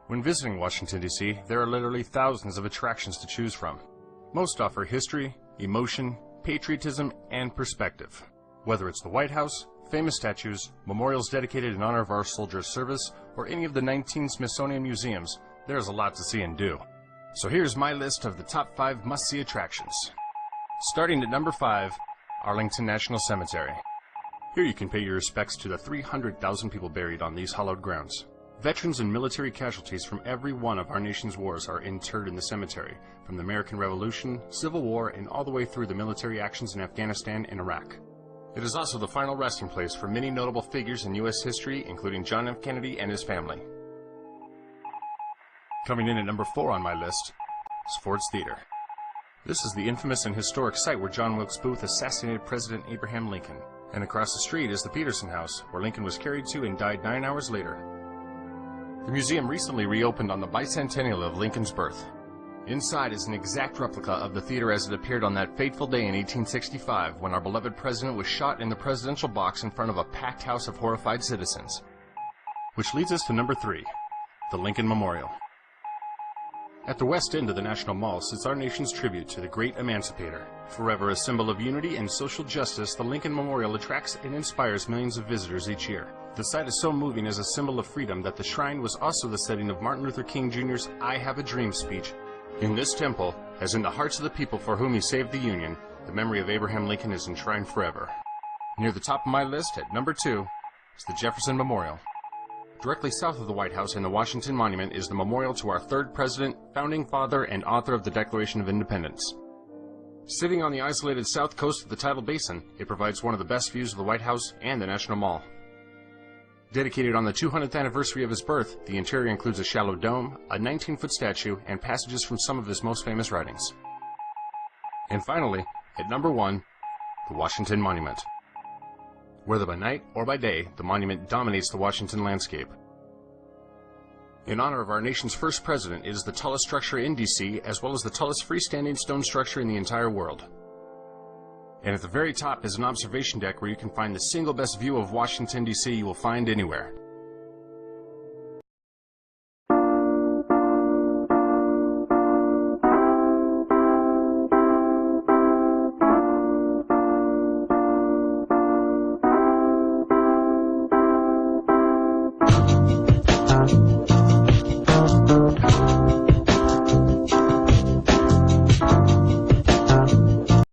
When visiting Washington, D.C., there are literally thousands of attractions to choose from. Most offer history, emotion, patriotism, and perspective. Whether it's the White House, famous statues, memorials dedicated in honor of our soldiers' service, or any of the 19 Smithsonian museums, there's a lot to see and do. So here's my list of the top 5 must-see attractions. Starting at number 5, Arlington National Cemetery. Here you can pay your respects to the 300,000 people buried on these hallowed grounds. Veterans and military casualties from every one of our nation's wars are interred in the cemetery, from the American Revolution, Civil War, and all the way through the military actions in Afghanistan and Iraq. It is also the final resting place for many notable figures in U.S. history, including John F. Kennedy and his family. Coming in at number 4 on my list is Ford's Theater. This is the infamous and historic site where John Wilkes Booth assassinated President Abraham Lincoln. And across the street is the Peterson House, where Lincoln was carried to and died 9 hours later. The museum recently reopened on the bicentennial of Lincoln's birth. Inside is an exact replica of the theater as it appeared on that fateful day in 1865 when our beloved president was shot in the presidential box in front of a packed house of horrified citizens. Which leads us to number 3, the Lincoln Memorial. At the west end of the National Mall sits our nation's tribute to the great emancipator. Forever a symbol of unity and social justice, the Lincoln Memorial attracts and inspires millions of visitors each year. The site is so moving as a symbol of freedom that the shrine was also the setting of Martin Luther King Jr.'s I Have a Dream speech. In this temple, as in the hearts of the people for whom he saved the Union, the memory of Abraham Lincoln is enshrined forever. Near the top of my list, at number 2, is the Jefferson Memorial. Directly south of the White House and the Washington Monument is the memorial to our third president, founding father, and author of the Declaration of Independence. Sitting on the isolated south coast of the tidal basin, it provides one of the best views of the White House and the National Mall. Dedicated on the 200th anniversary of his birth, the interior includes a shallow dome, a 19-foot statue, and passages from some of his most famous writings. And finally, at number 1, the Washington Monument. Whether by night or by day, the monument dominates the Washington landscape. In honor of our nation's first president, it is the tallest structure in D.C., as well as the tallest freestanding stone structure in the entire world. And at the very top is an observation deck where you can find the single best view of Washington, D.C. you will find anywhere.